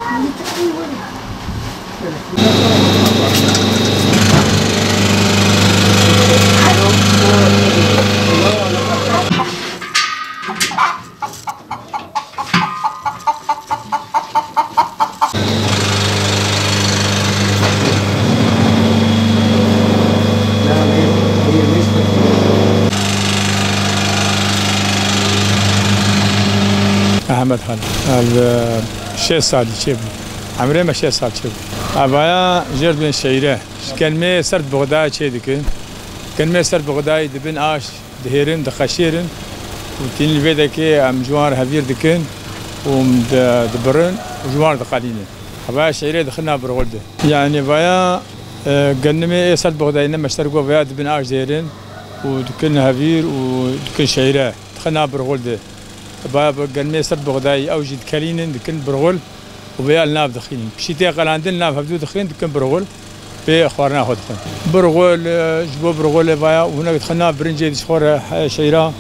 أحمد خالد الشيخ صادق شيبي عمري ما الشيخ صادق شيبي أبايا جرد بين الشيرة كلمة سرد بغداد شيء ذكين كلمة سرد بغداد دبن آش دهيرن دخشيرن وتين البيت كي أم جوار هفير ذكين دبرن وجوار دقالين أبايا شيرة دخلنا برغلده يعني بايا كلمة سرد بغداد إنما اشتركوا بايا دبن آش دهيرن ودكن هفير ودكن شيرة دخلنا برغلده باب قلمي سرد بغداي أوجد كلين دكن برغل وبيال ناف دخين بشيتي قلاندن ناف هبدو دخين دكن برغل بي أخبارنا خود دخين برغل جبو برغل بايا وهناك دخلنا برنجي دشخور شيرا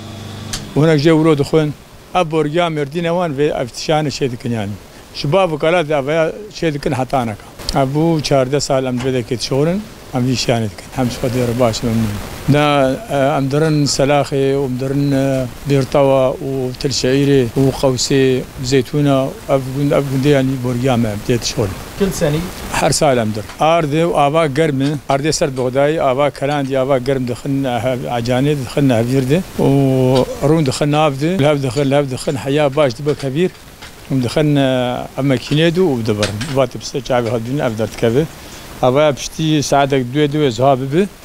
وهناك جاولو دخين أبو رجع مردينا وان في افتشان شيء دكن يعني شباب وكالات أبايا شيء دكن حطانك أبو 14 سال أم بدأ كيت شغلن أم في شانة دكن حمس خدي رباش ممنون دا أمدرن سلاخي ومدرن بيرطوة وتل شعيري وقوسي وزيتونة أبغن يعني بوريامة بديت شغل كل سنة هر سال أمدر أرضي وآبا قرمة أرضي سرد بغداي آبا كلاندي آبا قرم دخلنا عجاني دخلنا هفيردي ورون دخلنا أبدي لهب دخلنا حياة باش دبا كبير ودخلنا أما كينيدو وبدبرن باتي بس شعبي هدين أفدرت كبير أبا بشتي ساعدك دو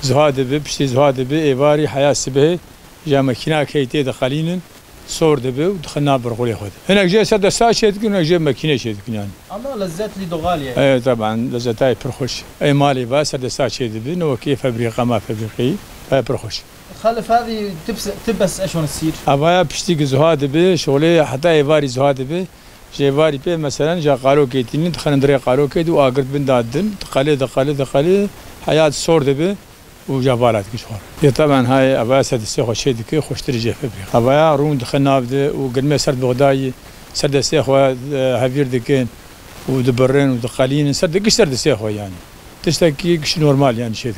زهاد بشتي زهاد إيباري حياة سبه جا ماكينة كيتي دخلين صور دبي ودخلنا برغولي خود هناك جاي سد ساعة شيء تكون هناك جاي ماكينة شيء تكون يعني أما لذات لي دغالية إيه طبعا لذاتها برخوش أي مالي بس سد ساعة شيء دبي نو كيف فبريقة ما فبريقي برخوش خلف هذه تبس إيش ونصير أبا بشتي زهاد بي شغلي حتى إيباري زهاد بي جواري بي مثلا جا قالوا كيتين دخلنا دري قالوا كيدو اقرب بن دادن دقالي حياه صور دبي وجابالات كشور طبعا هاي ابا سد السيخ شي دكي خوش ترجع فبري ابا رون دخلنا بدا وقلنا سرد بغداي سرد السيخ هافير دكين ودبرين ودقالين سرد السيخ يعني تشتكي كش نورمال يعني شي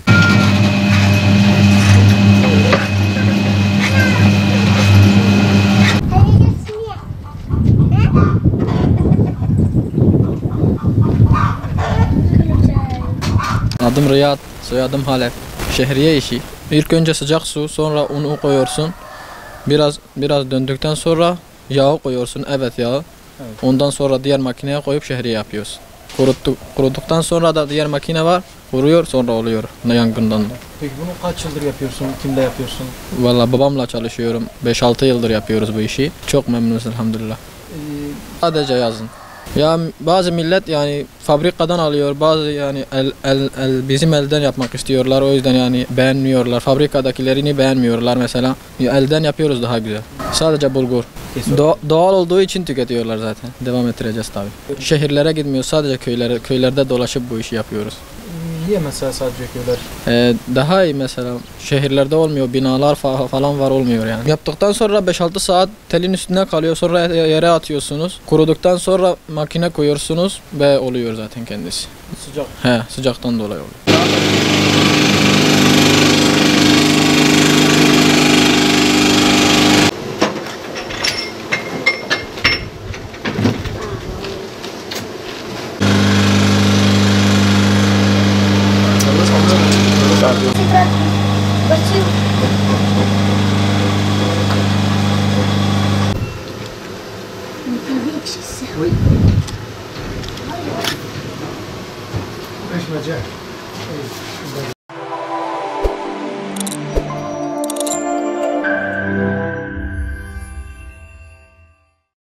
Adım Riyad, soyadım Halep. Şehriye işi. İlk önce sıcak su, sonra unu koyuyorsun. Biraz döndükten sonra yağı koyuyorsun. Evet yağı. Evet. Ondan sonra diğer makineye koyup şehriye yapıyorsun. Kuruduktan sonra da diğer makine var. Kuruyor sonra oluyor yangından da. Peki bunu kaç yıldır yapıyorsun? Kimle yapıyorsun? Vallahi babamla çalışıyorum. 5-6 yıldır yapıyoruz bu işi. Çok memnunuz elhamdülillah. Sadece yazın. Ya bazı millet yani fabrikadan alıyor, bazı yani bizim elden yapmak istiyorlar, o yüzden yani beğenmiyorlar. Fabrikadakilerini beğenmiyorlar mesela. Elden yapıyoruz daha güzel. Sadece bulgur. Doğal olduğu için tüketiyorlar zaten. Devam ettireceğiz tabii. Şehirlere gitmiyoruz, sadece köylerde dolaşıp bu işi yapıyoruz. Niye mesela sadece köyler? Daha iyi mesela. Şehirlerde olmuyor, binalar falan var olmuyor yani. Yaptıktan sonra 5-6 saat telin üstüne kalıyor, sonra yere atıyorsunuz. Kuruduktan sonra makine koyuyorsunuz ve oluyor zaten kendisi. Sıcak. He, sıcaktan dolayı oluyor. Oui. ايش مجال؟